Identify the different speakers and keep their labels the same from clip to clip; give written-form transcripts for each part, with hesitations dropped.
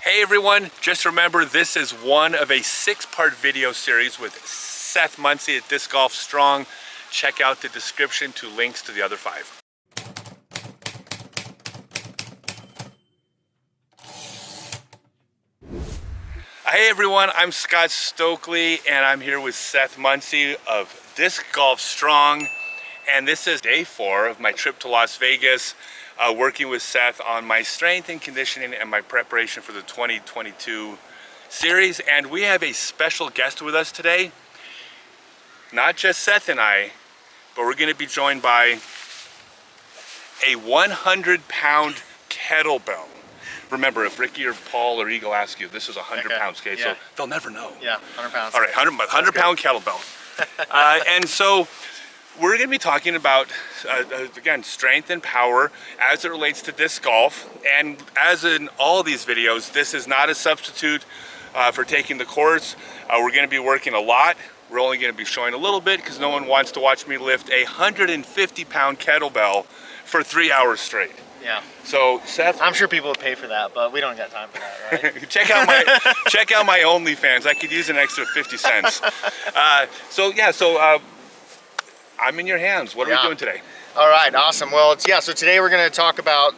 Speaker 1: Hey everyone, just remember this is one of a 6-part video series with Seth Muncie at Disc Golf Strong. Check out the description to links to the other 5. Hey everyone, I'm Scott Stokely and I'm here with Seth Muncie of Disc Golf Strong. And this is day 4 of my trip to Las Vegas, working with Seth on my strength and conditioning and my preparation for the 2022 series. And we have a special guest with us today. Not just Seth and I, but we're going to be joined by a 100-pound kettlebell. Remember, if Ricky or Paul or Eagle ask you, this is 100 pounds, okay? Yeah. So they'll never know.
Speaker 2: Yeah, 100 pounds.
Speaker 1: All right, 100-pound kettlebell. And so we're going to be talking about, again, strength and power as it relates to disc golf. And as in all these videos, this is not a substitute for taking the course. We're going to be working a lot. We're only going to be showing a little bit because no one wants to watch me lift a 150-pound kettlebell for 3 hours straight.
Speaker 2: Yeah.
Speaker 1: So Seth,
Speaker 2: I'm sure people would pay for that, but we don't got time for that, right?
Speaker 1: check out my OnlyFans. I could use an extra 50 cents. So I'm in your hands. What are we doing today?
Speaker 2: All right, awesome. Well, so today we're going to talk about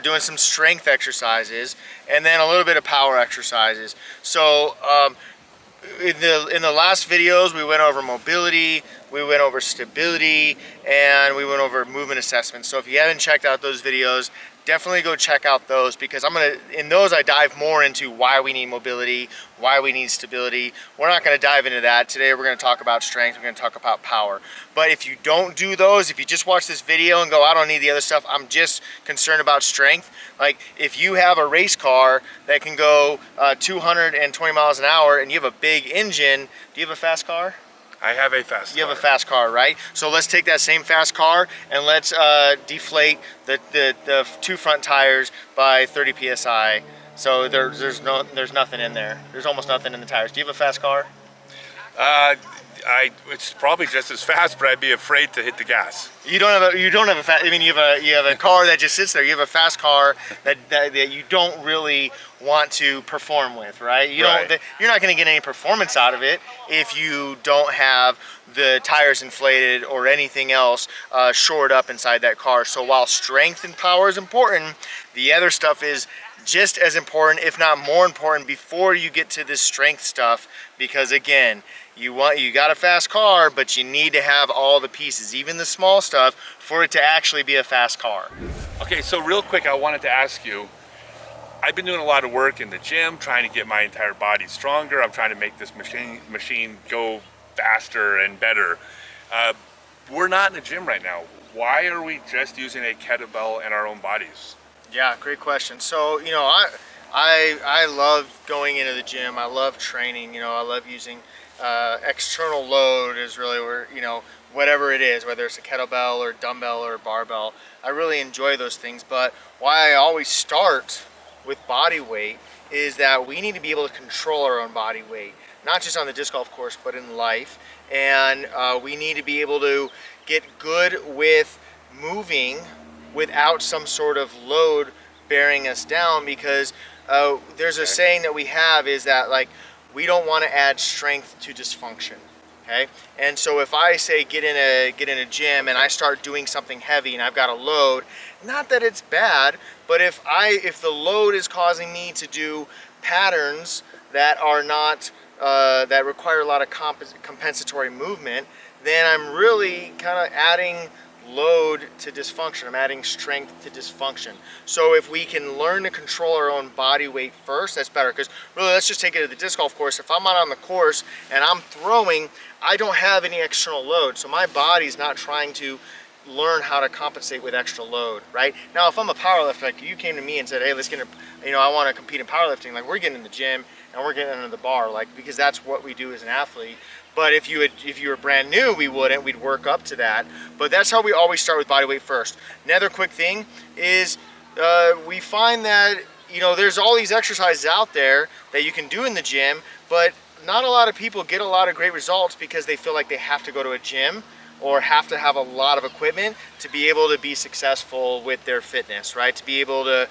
Speaker 2: doing some strength exercises and then a little bit of power exercises. So in the last videos, we went over mobility, we went over stability, and we went over movement assessment. So if you haven't checked out those videos, definitely go check out those, because in those I dive more into why we need mobility, why we need stability. We're not going to dive into that. Today we're going to talk about strength, we're going to talk about power. But if you don't do those, if you just watch this video and go, I don't need the other stuff, I'm just concerned about strength. Like if you have a race car that can go 220 miles an hour and you have a big engine, do you have a fast car?
Speaker 1: I have a fast car.
Speaker 2: You have a fast car, right? So let's take that same fast car and let's deflate the 2 front tires by 30 psi. So there's nothing in there. There's almost nothing in the tires. Do you have a fast car?
Speaker 1: It's probably just as fast, but I'd be afraid to hit the gas.
Speaker 2: You don't have a fast. I mean, you have a car that just sits there. You have a fast car that you don't really want to perform with, right? You're not going to get any performance out of it if you don't have the tires inflated or anything else shored up inside that car. So while strength and power is important, the other stuff is just as important, if not more important, before you get to this strength stuff. Because again, you got a fast car, but you need to have all the pieces, even the small stuff, for it to actually be a fast car.
Speaker 1: Okay, so real quick, I wanted to ask you, I've been doing a lot of work in the gym, trying to get my entire body stronger. I'm trying to make this machine go faster and better. We're not in a gym right now. Why are we just using a kettlebell in our own bodies?
Speaker 2: Yeah, great question. So, I love going into the gym. I love training. I love using external load is really where, whatever it is, whether it's a kettlebell or dumbbell or barbell, I really enjoy those things. But why I always start with body weight is that we need to be able to control our own body weight, not just on the disc golf course, but in life. And we need to be able to get good with moving without some sort of load bearing us down, because there's a saying that we have is that, like, we don't want to add strength to dysfunction. Okay, and so if I say get in a gym and I start doing something heavy and I've got a load, not that it's bad, but if the load is causing me to do patterns that are not that require a lot of compensatory movement, then I'm really kind of adding load to dysfunction. I'm adding strength to dysfunction. So if we can learn to control our own body weight first, that's better. Because really, let's just take it to the disc golf course. If I'm out on the course and I'm throwing, I don't have any external load. So my body's not trying to learn how to compensate with extra load, right? Now, if I'm a powerlifter, like you came to me and said, hey, let's get I want to compete in powerlifting, like we're getting in the gym and we're getting into the bar, like, because that's what we do as an athlete. But if you were brand new, we'd work up to that. But that's how we always start with body weight first. Another quick thing is we find that, there's all these exercises out there that you can do in the gym, but not a lot of people get a lot of great results because they feel like they have to go to a gym or have to have a lot of equipment to be able to be successful with their fitness, right? To be able to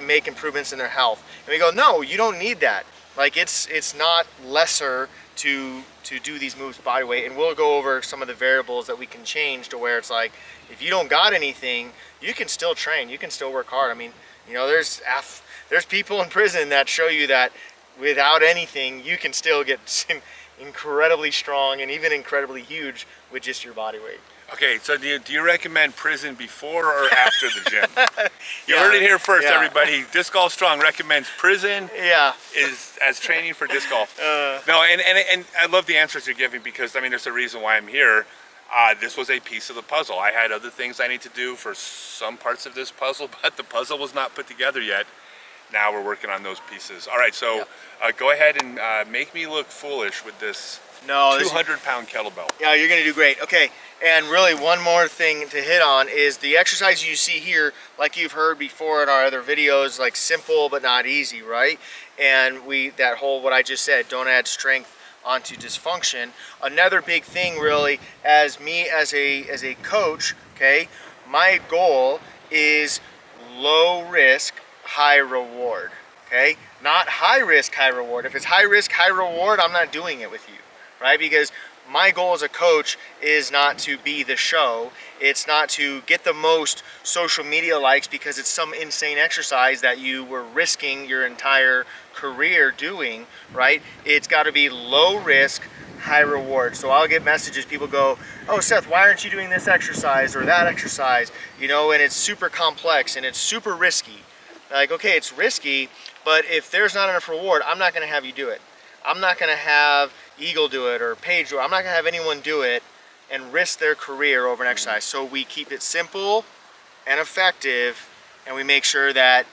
Speaker 2: make improvements in their health. And we go, no, you don't need that. Like it's not lesser to do these moves body weight, and we'll go over some of the variables that we can change to where it's like, if you don't got anything, you can still train, you can still work hard. I mean, you know, there's people in prison that show you that without anything, you can still get incredibly strong and even incredibly huge with just your body weight.
Speaker 1: Okay, so do you recommend prison before or after the gym? You heard it here first, everybody. Disc Golf Strong recommends prison is as training for disc golf. No, and I love the answers you're giving, because I mean, there's a reason why I'm here. This was a piece of the puzzle. I had other things I need to do for some parts of this puzzle, but the puzzle was not put together yet. Now we're working on those pieces. All right, so go ahead and make me look foolish with this 200-pound kettlebell.
Speaker 2: Yeah, you're gonna do great. Okay, and really one more thing to hit on is the exercise you see here, like you've heard before in our other videos, like simple but not easy, right? And that whole, what I just said, don't add strength onto dysfunction. Another big thing really, as a coach, okay, my goal is low risk, high reward, okay? Not high risk, high reward. If it's high risk, high reward, I'm not doing it with you, right? Because my goal as a coach is not to be the show. It's not to get the most social media likes because it's some insane exercise that you were risking your entire career doing, right? It's got to be low risk, high reward. So I'll get messages, people go, oh Seth, why aren't you doing this exercise or that exercise? You know, and it's super complex and it's super risky. Like, okay, it's risky, but if there's not enough reward, I'm not going to have you do it. I'm not going to have Eagle do it or Paige do it. I'm not going to have anyone do it and risk their career over an exercise. So we keep it simple and effective, and we make sure that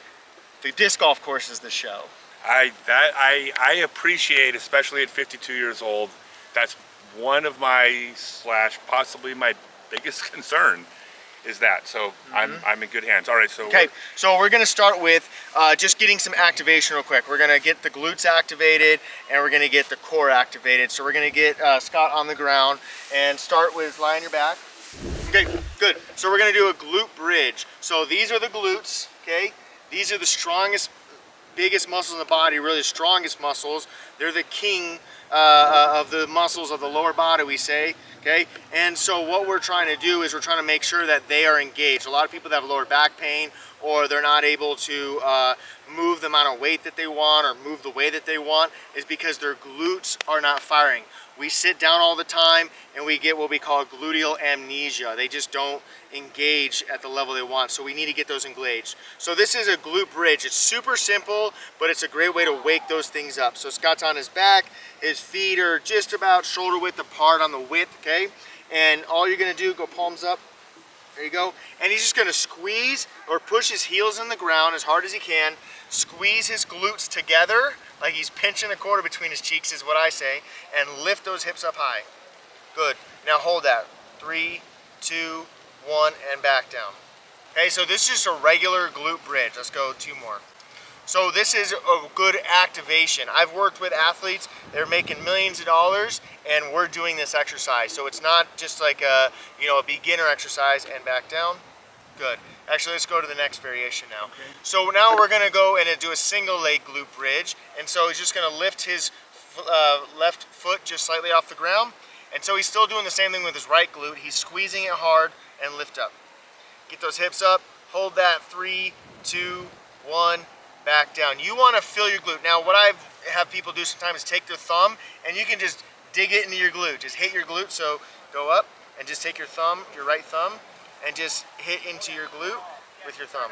Speaker 2: the disc golf course is the show.
Speaker 1: I appreciate, especially at 52 years old, that's one of my possibly my biggest concern. Is that so? I'm in good hands. All right, so
Speaker 2: okay, so we're gonna start with just getting some activation real quick. We're gonna get the glutes activated and we're gonna get the core activated. So we're gonna get Scott on the ground and start with lie on your back. Okay, good. So we're gonna do a glute bridge. So these are the glutes. Okay, these are the strongest, biggest muscles in the body. Really, the strongest muscles. They're the king of the muscles of the lower body, we say. Okay, and so what we're trying to do is we're trying to make sure that they are engaged. A lot of people that have lower back pain, or they're not able to move the amount of weight that they want or move the way that they want, is because their glutes are not firing. We sit down all the time and we get what we call gluteal amnesia. They just don't engage at the level they want. So we need to get those engaged. So this is a glute bridge. It's super simple, but it's a great way to wake those things up. So Scott's on his back, his feet are just about shoulder width apart on the width, okay? And all you're gonna do, go palms up, there you go. And he's just gonna squeeze or push his heels in the ground as hard as he can, squeeze his glutes together, like he's pinching a quarter between his cheeks is what I say, and lift those hips up high. Good, now hold that. 3, 2, 1, and back down. Okay, so this is just a regular glute bridge. Let's go 2 more. So this is a good activation. I've worked with athletes, they're making millions of dollars, and we're doing this exercise. So it's not just like a beginner exercise. And back down. Good. Actually, let's go to the next variation now. Okay. So now we're gonna go and do a single leg glute bridge. And so he's just gonna lift his left foot just slightly off the ground. And so he's still doing the same thing with his right glute. He's squeezing it hard and lift up. Get those hips up, hold that, 3, 2, 1, back down. You wanna feel your glute. Now what I have people do sometimes is take their thumb and you can just dig it into your glute. Just hit your glute, so go up and just take your thumb, your right thumb, and just hit into your glute with your thumb,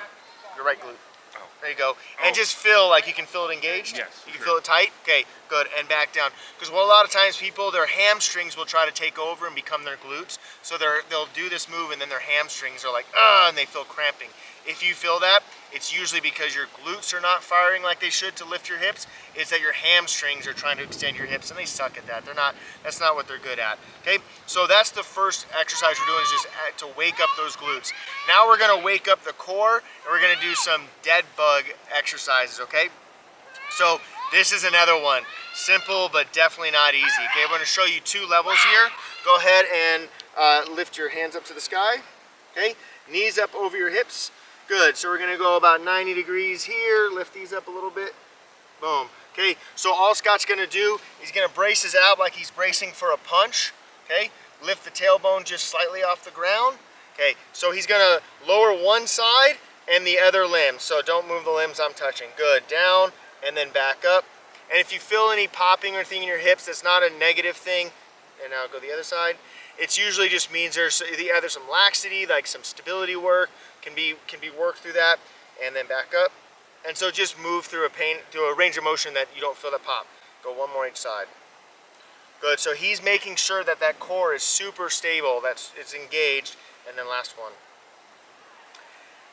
Speaker 2: your right glute. Oh. There you go. And just feel like you can feel it engaged.
Speaker 1: Yes.
Speaker 2: You can feel it tight. Okay, good. And back down. Because a lot of times people, their hamstrings will try to take over and become their glutes. So they'll do this move and then their hamstrings are like, and they feel cramping. If you feel that, it's usually because your glutes are not firing like they should to lift your hips. It's that your hamstrings are trying to extend your hips, and they suck at that. That's not what they're good at. Okay, so that's the first exercise we're doing, is just to wake up those glutes. Now we're gonna wake up the core, and we're gonna do some dead bug exercises. Okay, so this is another one, simple but definitely not easy. Okay, I'm gonna show you 2 levels here. Go ahead and lift your hands up to the sky. Okay, knees up over your hips. Good, so we're gonna go about 90 degrees here, lift these up a little bit. Boom. Okay, so all Scott's gonna do, he's gonna brace his ab like he's bracing for a punch. Okay, lift the tailbone just slightly off the ground. Okay, so he's gonna lower one side and the other limb. So don't move the limbs I'm touching. Good, down and then back up. And if you feel any popping or anything in your hips, that's not a negative thing. And now go the other side. It usually just means there's either some laxity, like some stability work, can be worked through that, and then back up. And so just move through a range of motion that you don't feel that pop. Go one more each side. Good, so he's making sure that that core is super stable, that it's engaged, and then last one.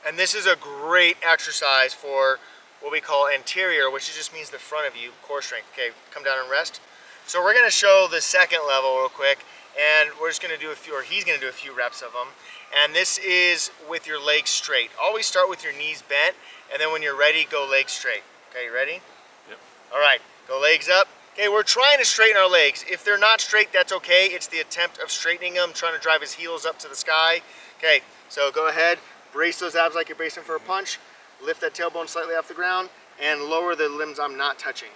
Speaker 2: And this is a great exercise for what we call anterior, which just means the front of you, core strength. Okay, come down and rest. So we're gonna show the second level real quick, and we're just gonna do a few, or he's gonna do a few reps of them. And this is with your legs straight. Always start with your knees bent, and then when you're ready, go legs straight. Okay, you ready?
Speaker 1: Yep. All
Speaker 2: right, go legs up. Okay, we're trying to straighten our legs. If they're not straight, that's okay. It's the attempt of straightening them, trying to drive his heels up to the sky. Okay, so go ahead, brace those abs like you're bracing for a punch. Lift that tailbone slightly off the ground, and lower the limbs I'm not touching.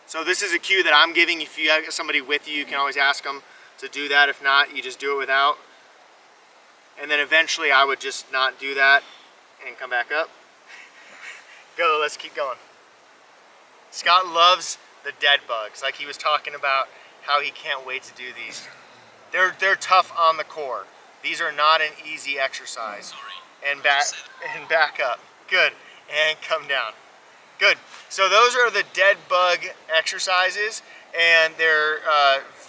Speaker 2: So this is a cue that I'm giving. If you have somebody with you, you can always ask them to do that. If not, you just do it without. And then eventually I would just not do that and come back up. Go, let's keep going. Scott loves the dead bugs, like he was talking about how he can't wait to do these. They're tough on the core. These are not an easy exercise. And back up. Good. And come down. Good. So those are the dead bug exercises, and they're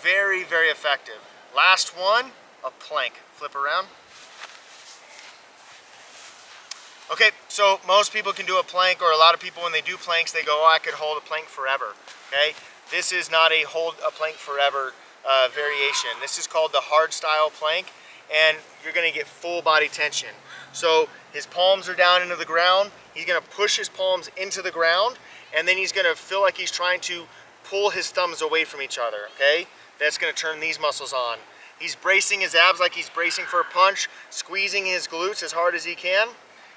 Speaker 2: very, very effective. Last one, a plank. Flip around. Okay, so most people can do a plank, or a lot of people when they do planks, they go, oh, I could hold a plank forever. Okay, this is not a hold a plank forever variation. This is called the hard style plank, and you're gonna get full body tension. So his palms are down into the ground. He's gonna push his palms into the ground, and then he's gonna feel like he's trying to pull his thumbs away from each other, okay? That's gonna turn these muscles on. He's bracing his abs like he's bracing for a punch, squeezing his glutes as hard as he can.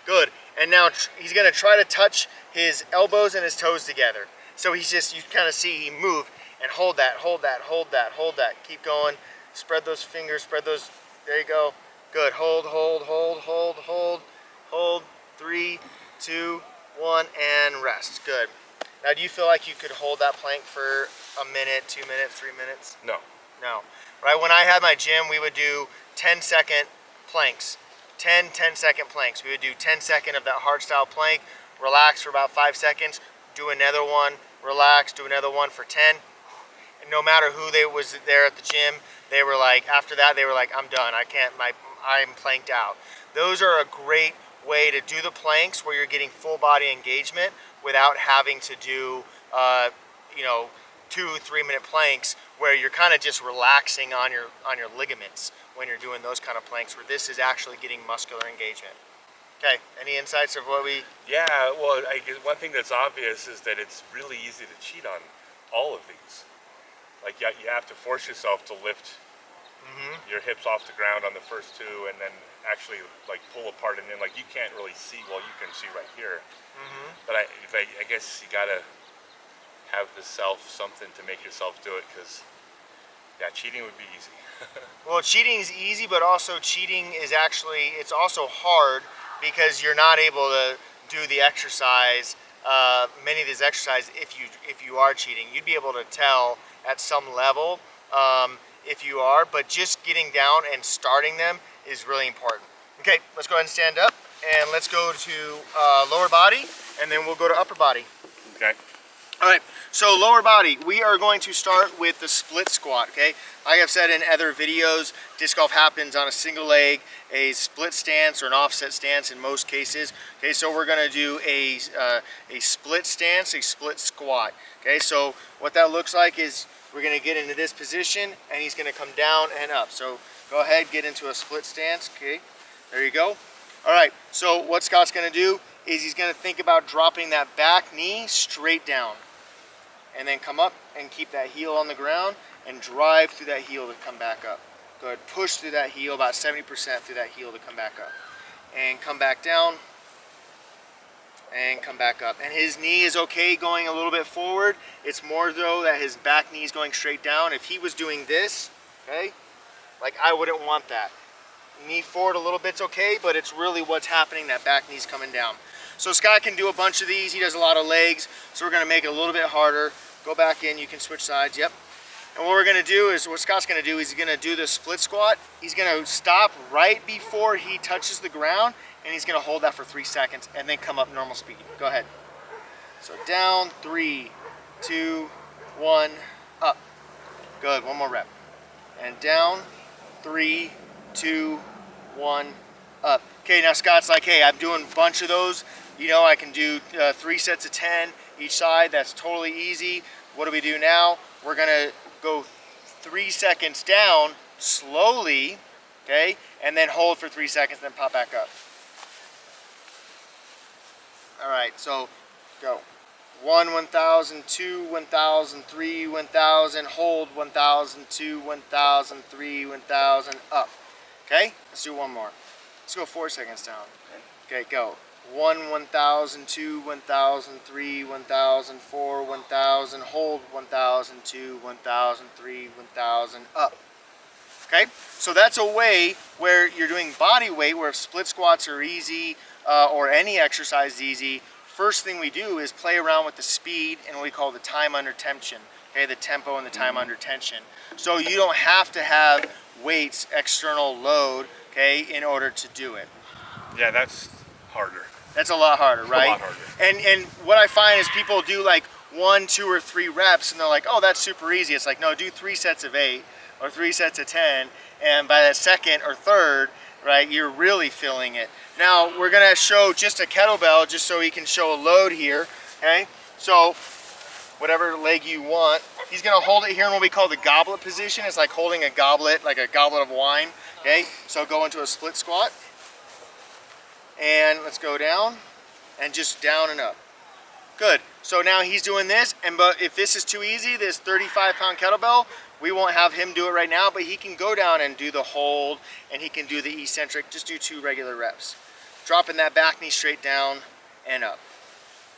Speaker 2: Good, and now he's gonna try to touch his elbows and his toes together. So he's just, you kind of see he move and hold that, hold that, hold that, hold that. Keep going, spread those fingers, spread those, there you go. Good, hold, hold, hold, hold, hold, hold. 3, 2, 1, and rest. Good. Now, do you feel like you could hold that plank for a minute, 2 minutes, 3 minutes?
Speaker 1: No.
Speaker 2: No. Right, when I had my gym, we would do 10-second planks. 10-second planks. We would do 10-second of that hard style plank, relax for about 5 seconds, do another one, relax, do another one for 10. And no matter who was there at the gym, they were like, after that, they were like, I'm done. I'm planked out. Those are a great way to do the planks where you're getting full body engagement without having to do, 2-3 minute planks where you're kind of just relaxing on your ligaments when you're doing those kind of planks, where this is actually getting muscular engagement. Okay, any insights of what we...
Speaker 1: Yeah, well, I guess one thing that's obvious is that it's really easy to cheat on all of these. Like, you have to force yourself to lift your hips off the ground on the first two, and then actually like pull apart, and then like you can't really see, well, you can see right here. But I guess you gotta have the something to make yourself do it, because yeah, cheating would be easy.
Speaker 2: Well, cheating is easy, but also cheating is actually, it's also hard because you're not able to do the exercise, many of these exercises, if you are cheating. You'd be able to tell at some level if you are, but just getting down and starting them is really important. Okay, let's go ahead and stand up, and let's go to lower body, and then we'll go to upper body.
Speaker 1: Okay.
Speaker 2: All right, so lower body, we are going to start with the split squat, okay? Like I've said in other videos, disc golf happens on a single leg, a split stance or an offset stance in most cases. Okay, so we're gonna do a split stance, a split squat. Okay, so what that looks like is we're gonna get into this position, and he's gonna come down and up. So go ahead, get into a split stance, okay? There you go. All right, so what Scott's gonna do is he's gonna think about dropping that back knee straight down, and then come up and keep that heel on the ground, and drive through that heel to come back up. Good. Push through that heel, about 70% through that heel to come back up. And come back down. And come back up. And his knee is okay going a little bit forward. It's more though that his back knee is going straight down. If he was doing this, okay, like I wouldn't want that. Knee forward a little bit's okay, but it's really what's happening, that back knee's coming down. So Scott can do a bunch of these. He does a lot of legs, so we're gonna make it a little bit harder. Go back in, you can switch sides, yep. And what we're gonna do is, what Scott's gonna do is he's gonna do the split squat. He's gonna stop right before he touches the ground, and he's gonna hold that for 3 seconds and then come up normal speed. Go ahead. So down, 3, 2, 1, up. Good, one more rep. And down, 3, 2, 1, up. Okay, now Scott's like, hey, I'm doing a bunch of those. You know, I can do 3 sets of 10 each side. That's totally easy. What do we do now? We're gonna go 3 seconds down slowly, okay, and then hold for 3 seconds, then pop back up. All right, so go. 1, 1,000, 2, 1,000, 3, 1,000, hold 1,000, 2, 1,000, 3, 1,000, up. Okay, let's do one more. Let's go 4 seconds down. Okay, go. 1, 1,000, 2, 1,000, 3, 1,000, 4, 1,000, hold 1,000, 2, 1,000, 3, 1,000, up. Okay, so that's a way where you're doing body weight, where if split squats are easy or any exercise is easy. First thing we do is play around with the speed and what we call the time under tension. Okay, the tempo and the time under tension. So you don't have to have weights, external load, okay, in order to do it.
Speaker 1: Yeah, that's harder.
Speaker 2: That's a lot harder, right?
Speaker 1: A lot harder.
Speaker 2: And what I find is people do like 1, 2, or 3 reps and they're like, oh, that's super easy. It's like, no, do 3 sets of 8 or 3 sets of 10, and by that second or third, right, you're really feeling it. Now we're gonna show just a kettlebell just so he can show a load here, okay? So whatever leg you want, he's gonna hold it here in what we call the goblet position. It's like holding a goblet, like a goblet of wine, okay? So go into a split squat, and let's go down, and just down and up. Good, so now he's doing this, but if this is too easy, this 35-pound kettlebell, we won't have him do it right now, but he can go down and do the hold, and he can do the eccentric. Just do 2 regular reps. Dropping that back knee straight down and up.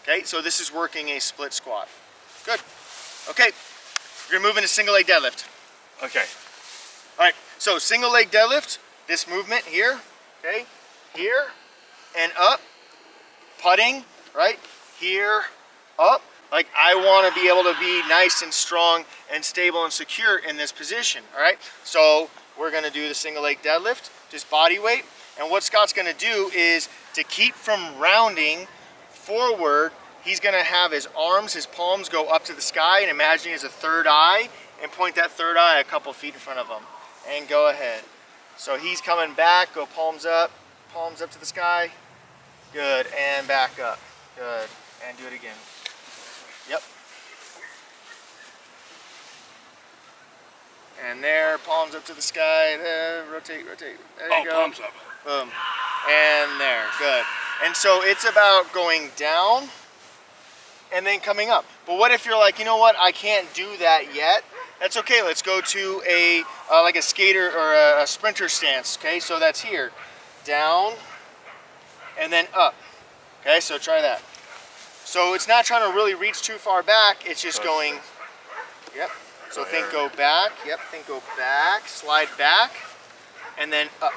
Speaker 2: Okay, so this is working a split squat. Good. Okay, we're gonna move into single leg deadlift.
Speaker 1: Okay.
Speaker 2: All right, so single leg deadlift, this movement here, okay, here and up, putting, right, here, up. Like I want to be able to be nice and strong and stable and secure in this position, all right? So we're gonna do the single leg deadlift, just body weight. And what Scott's gonna do is to keep from rounding forward, he's gonna have his arms, his palms go up to the sky and imagine he has a third eye and point that third eye a couple feet in front of him. And go ahead. So he's coming back, go palms up to the sky. Good, and back up. Good, and do it again. Yep. And there, palms up to the sky. There, rotate, rotate. There you go.
Speaker 1: Palms up.
Speaker 2: Boom. And there, good. And so it's about going down and then coming up. But what if you're like, you know what, I can't do that yet? That's okay, let's go to a, like a skater or a sprinter stance, okay? So that's here, down and then up. Okay, so try that. So it's not trying to really reach too far back, it's just going, yep. So think go back, yep, think go back, slide back, and then up.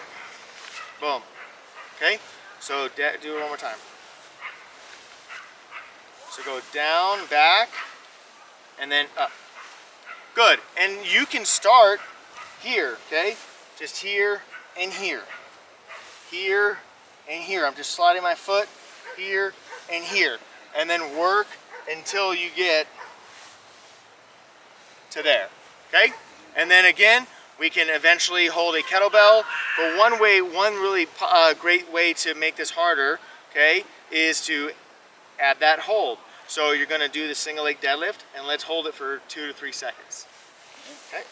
Speaker 2: Boom. Okay, so do it one more time. So go down, back, and then up. Good, and you can start here, okay? Just here and here. Here and here. I'm just sliding my foot here and here. And then work until you get to there, okay? And then again, we can eventually hold a kettlebell, but one really great way to make this harder, okay, is to add that hold. So you're gonna do the single leg deadlift, and let's hold it for 2 to 3 seconds, okay?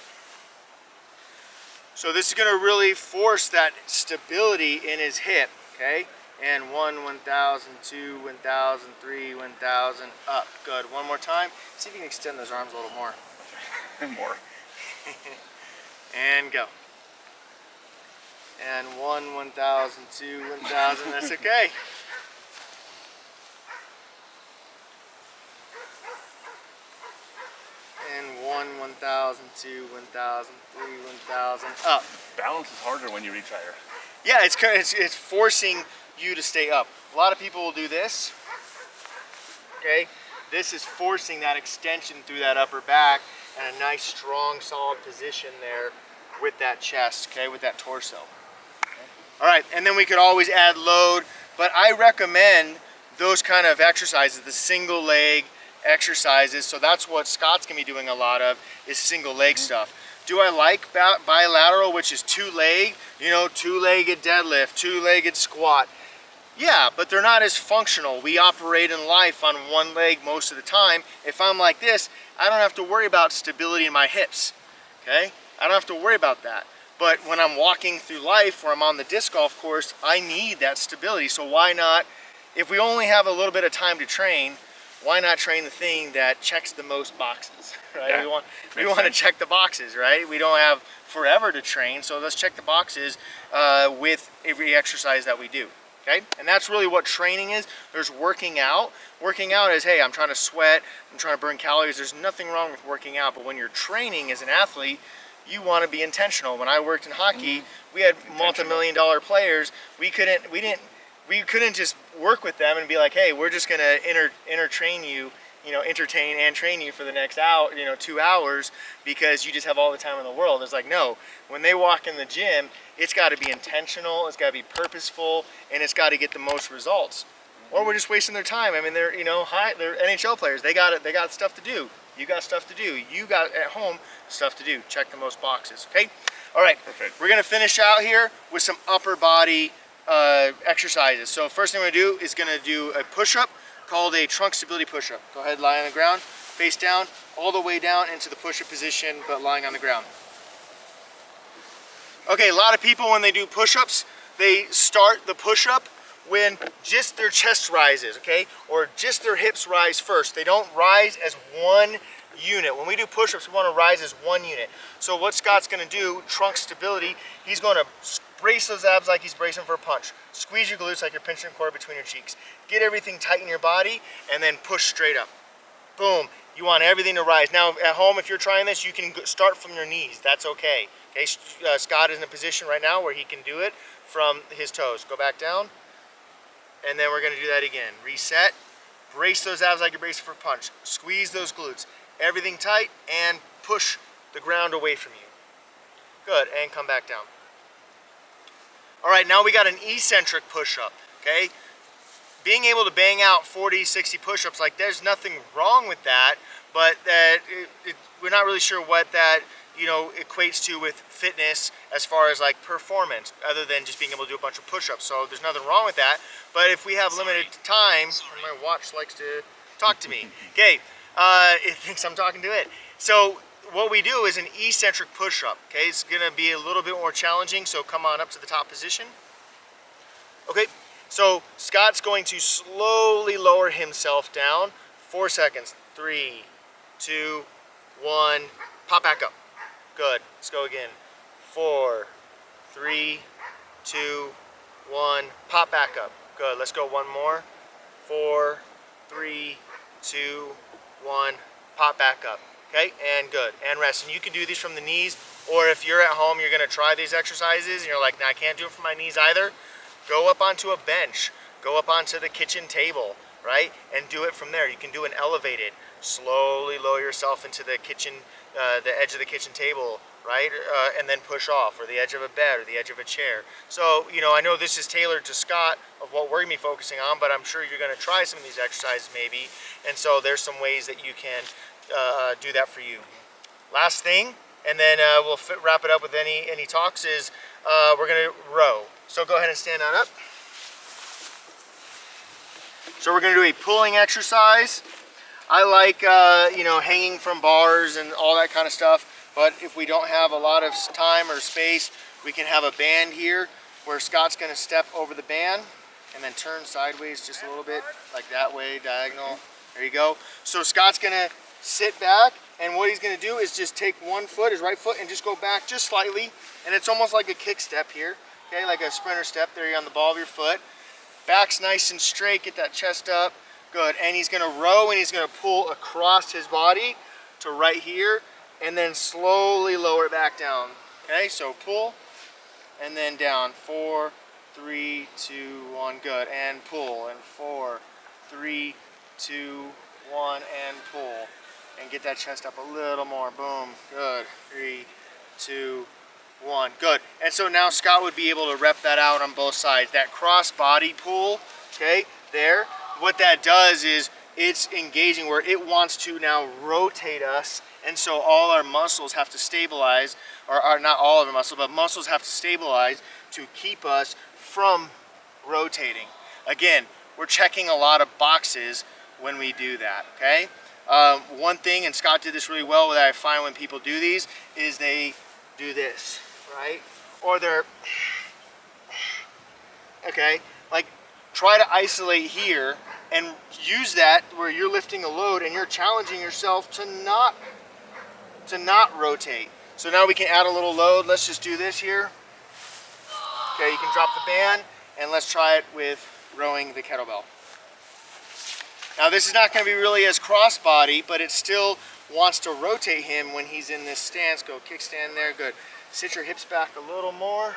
Speaker 2: So this is gonna really force that stability in his hip, okay? And 1, 1,000, 2, 1,000, 3, 1,000, up. Good, one more time. See if you can extend those arms a little more.
Speaker 1: More.
Speaker 2: And go. And 1, 1,000, 2, 1,000, that's okay. And 1, 1,000, 2, 1,000, 3, 1,000, up.
Speaker 1: Balance is harder when you reach higher.
Speaker 2: Yeah, it's forcing you to stay up. A lot of people will do this. Okay, this is forcing that extension through that upper back and a nice, strong, solid position there with that chest. Okay, with that torso. All right, and then we could always add load, but I recommend those kind of exercises, the single leg exercises. So that's what Scott's gonna be doing a lot of, is single leg stuff. Do I like bilateral, which is two leg, you know, two-legged deadlift, two-legged squat? Yeah, but they're not as functional. We operate in life on one leg most of the time. If I'm like this, I don't have to worry about stability in my hips, okay? I don't have to worry about that. But when I'm walking through life, or I'm on the disc golf course, I need that stability. So why not, if we only have a little bit of time to train, why not train the thing that checks the most boxes, right?
Speaker 1: Yeah,
Speaker 2: we want to check the boxes, right? We don't have forever to train, so let's check the boxes with every exercise that we do, okay? And that's really what training is. There's working out. Working out is, hey, I'm trying to sweat, I'm trying to burn calories. There's nothing wrong with working out, but when you're training as an athlete, you want to be intentional. When I worked in hockey, we had multi-million-dollar players. We couldn't just work with them and be like, hey, we're just gonna entertain you, entertain and train you for the next hour, 2 hours, because you just have all the time in the world. It's like, no, when they walk in the gym, it's got to be intentional, it's got to be purposeful, and it's got to get the most results. Or we're just wasting their time. I mean, they're they're NHL players. They got stuff to do. You got stuff to do. You got at home stuff to do. Check the most boxes. Okay. All right.
Speaker 1: Perfect.
Speaker 2: We're gonna finish out here with some upper body exercises. So first thing we're gonna do is gonna do a push-up called a trunk stability push-up. Go ahead, lie on the ground, face down, all the way down into the push-up position, but lying on the ground. Okay, a lot of people when they do push-ups, they start the push-up when just their chest rises, okay? Or just their hips rise first. They don't rise as one unit. When we do push-ups, we want to rise as one unit. So what Scott's going to do, trunk stability, he's going to brace those abs like he's bracing for a punch. Squeeze your glutes like you're pinching a cord between your cheeks. Get everything tight in your body and then push straight up. Boom. You want everything to rise. Now at home, if you're trying this, you can start from your knees. That's okay. Okay, Scott is in a position right now where he can do it from his toes. Go back down. And then we're going to do that again. Reset. Brace those abs like you're bracing for a punch. Squeeze those glutes. Everything tight and push the ground away from you. Good. And come back down. All right, now we got an eccentric push-up, okay? Being able to bang out 40, 60 push-ups, like there's nothing wrong with that, but we're not really sure what that equates to with fitness as far as like performance, other than just being able to do a bunch of push-ups. So there's nothing wrong with that. But if we have limited time, my watch likes to talk to me. Okay, it thinks I'm talking to it. So what we do is an eccentric push-up. Okay, it's gonna be a little bit more challenging. So come on up to the top position. Okay, so Scott's going to slowly lower himself down. 4 seconds. 3, 2, 1. Pop back up. Good. Let's go again. 4, 3, 2, 1. Pop back up. Good. Let's go one more. 4, 3, 2, 1. Pop back up. Okay, and good. And rest. And you can do these from the knees, or if you're at home, you're going to try these exercises, and you're like, nah, I can't do it from my knees either. Go up onto a bench. Go up onto the kitchen table, right? And do it from there. You can do an elevated. Slowly lower yourself into the kitchen, the edge of the kitchen table, right? And then push off, or the edge of a bed, or the edge of a chair. So, I know this is tailored to Scott of what we're gonna be focusing on, but I'm sure you're gonna try some of these exercises maybe. And so there's some ways that you can do that for you. Last thing, and then we'll wrap it up with any talks, is we're gonna row. So go ahead and stand on up. So we're gonna do a pulling exercise. I like, hanging from bars and all that kind of stuff, but if we don't have a lot of time or space, we can have a band here where Scott's gonna step over the band and then turn sideways just a little bit, like that way, diagonal. There you go. So Scott's gonna sit back, and what he's gonna do is just take one foot, his right foot, and just go back just slightly, and it's almost like a kick step here, okay, like a sprinter step. There you're on the ball of your foot. Back's nice and straight, get that chest up, good. And he's gonna row and he's gonna pull across his body to right here, and then slowly lower it back down. Okay, so pull, and then down, 4, 3, 2, 1, good, and pull, and 4, 3, 2, 1, and pull. And get that chest up a little more, boom, good, 3, 2, 1, good. And so now Scott would be able to rep that out on both sides. That cross body pull, okay, there, what that does is it's engaging where it wants to now rotate us, and so all our muscles have to stabilize, or not all of our muscles, but muscles have to stabilize to keep us from rotating. Again, we're checking a lot of boxes when we do that, okay? One thing, and Scott did this really well, that I find when people do these, is they do this, right? Or they're, okay, like try to isolate here and use that where you're lifting a load and you're challenging yourself to not rotate. So now we can add a little load. Let's just do this here. Okay, you can drop the band, and let's try it with rowing the kettlebell. Now this is not going to be really as crossbody, but it still wants to rotate him when he's in this stance. Go kickstand there, good. Sit your hips back a little more.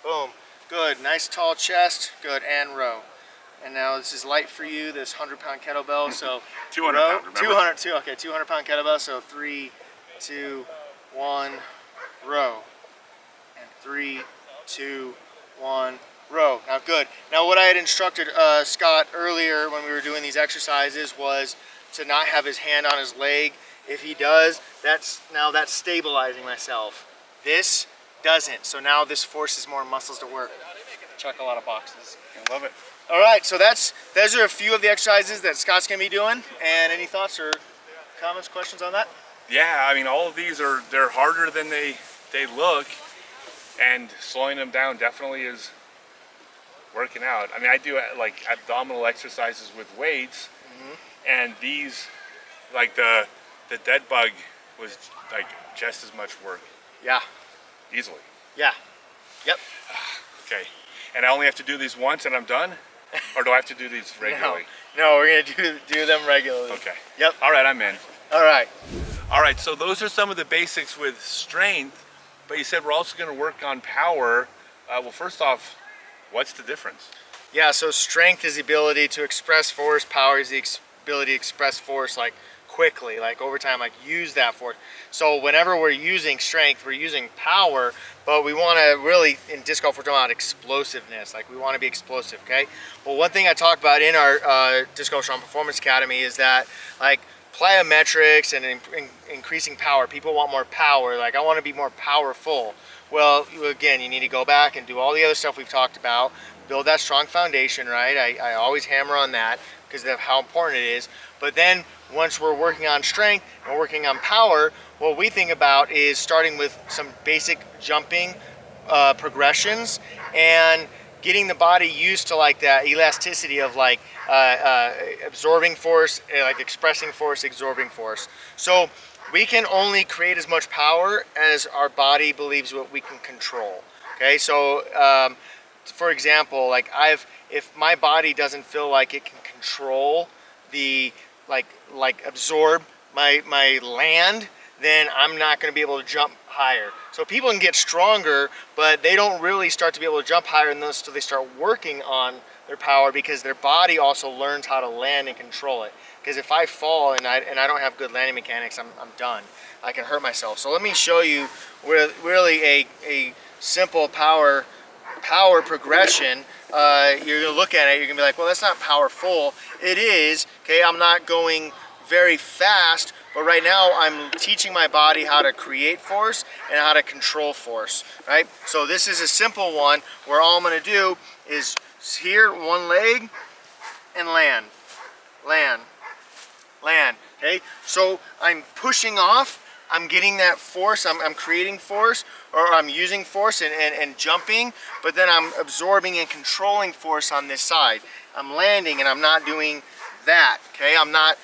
Speaker 2: Boom, good, nice tall chest, good, and row. And now this is light for you, this 100-pound kettlebell, so
Speaker 1: 200
Speaker 2: row,
Speaker 1: pound, remember?
Speaker 2: 200-pound kettlebell, so 3, 2, 1, row. And 3, 2, 1, row. Now good. Now what I had instructed Scott earlier when we were doing these exercises was to not have his hand on his leg. If he does, that's stabilizing myself. This doesn't. So now this forces more muscles to work. Check a lot of boxes.
Speaker 1: I love it.
Speaker 2: All right, so those are a few of the exercises that Scott's gonna be doing. And any thoughts or comments, questions on that?
Speaker 1: Yeah, I mean, all of these they're harder than they look, and slowing them down definitely is working out. I mean, I do like abdominal exercises with weights, and these, like the dead bug was like just as much work.
Speaker 2: Yeah.
Speaker 1: Easily.
Speaker 2: Yeah. Yep.
Speaker 1: Okay. And I only have to do these once and I'm done? Or do I have to do these regularly?
Speaker 2: No, we're gonna do them regularly.
Speaker 1: Okay.
Speaker 2: Yep.
Speaker 1: All right, I'm in.
Speaker 2: All right.
Speaker 1: All right, so those are some of the basics with strength, but you said we're also going to work on power. Well, first off, what's the difference?
Speaker 2: Yeah, so strength is the ability to express force, power is the ability to express force like quickly, like over time, like use that force. So whenever we're using strength, we're using power, but we want to really, in disc golf, we're talking about explosiveness, like we want to be explosive, okay? Well, one thing I talked about in our Disc Golf Strong Performance Academy is that, like, plyometrics and increasing power. People want more power. Like, I want to be more powerful. Well, again, you need to go back and do all the other stuff we've talked about. Build that strong foundation, right? I always hammer on that because of how important it is. But then once we're working on strength and working on power, what we think about is starting with some basic jumping progressions and getting the body used to like that elasticity of like absorbing force, like expressing force, absorbing force. So we can only create as much power as our body believes what we can control. Okay, so for example, like if my body doesn't feel like it can control the like absorb my land, then I'm not going to be able to jump higher. So people can get stronger, but they don't really start to be able to jump higher until they start working on their power, because their body also learns how to land and control it. Because if I fall and I don't have good landing mechanics, I'm done. I can hurt myself. So let me show you really a simple power progression. You're gonna look at it, you're gonna be like, well, that's not powerful. It is, okay? I'm not going very fast, but right now I'm teaching my body how to create force and how to control force, right? So this is a simple one where all I'm gonna do is here, one leg, and land, okay? So I'm pushing off, I'm getting that force, I'm creating force, or I'm using force and jumping, but then I'm absorbing and controlling force on this side. I'm landing and I'm not doing that, okay? I'm not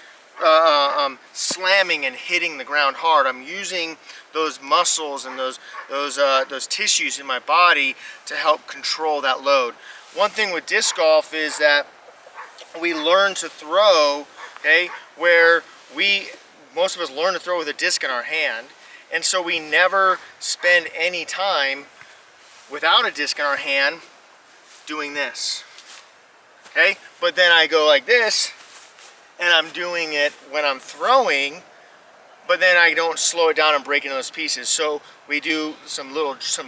Speaker 2: slamming and hitting the ground hard. I'm using those muscles and those tissues in my body to help control that load. One thing with disc golf is that we learn to throw, okay, where most of us learn to throw with a disc in our hand, and so we never spend any time without a disc in our hand doing this, okay? But then I go like this, and I'm doing it when I'm throwing, but then I don't slow it down and break into those pieces. So we do some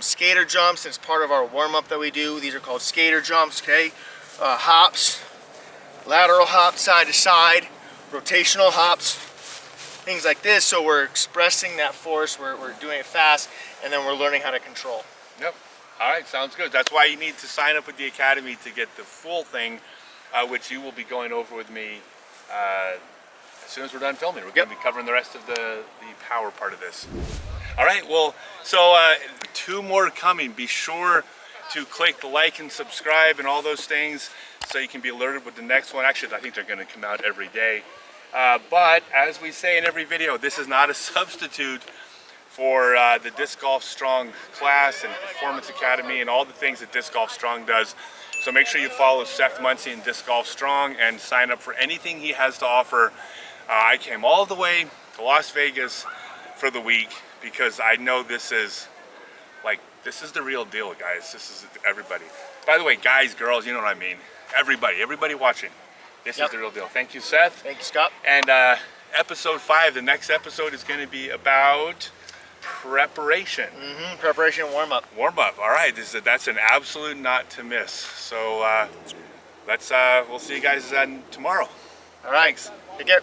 Speaker 2: skater jumps. It's part of our warm-up that we do. These are called skater jumps, okay? Hops, lateral hops side to side, rotational hops, things like this. So we're expressing that force, we're doing it fast, and then we're learning how to control.
Speaker 1: Yep. All right, sounds good. That's why you need to sign up with the Academy to get the full thing, which you will be going over with me as soon as we're done filming. We're going to be covering the rest of the power part of this. All right, well, so 2 more coming. Be sure to click the like and subscribe and all those things so you can be alerted with the next one. Actually, I think they're going to come out every day. But as we say in every video, this is not a substitute for the Disc Golf Strong class and Performance Academy and all the things that Disc Golf Strong does. So make sure you follow Seth Muncie and Disc Golf Strong and sign up for anything he has to offer. I came all the way to Las Vegas for the week because I know this is the real deal, guys. This is everybody. By the way, guys, girls, you know what I mean. Everybody watching. This is the real deal. Thank you, Seth.
Speaker 2: Thank you, Scott.
Speaker 1: And episode 5, the next episode is going to be about preparation.
Speaker 2: Preparation and warm-up.
Speaker 1: Warm-up. All right. That's an absolute not to miss. So we'll see you guys tomorrow.
Speaker 2: All right.
Speaker 1: Thanks.
Speaker 2: Take care.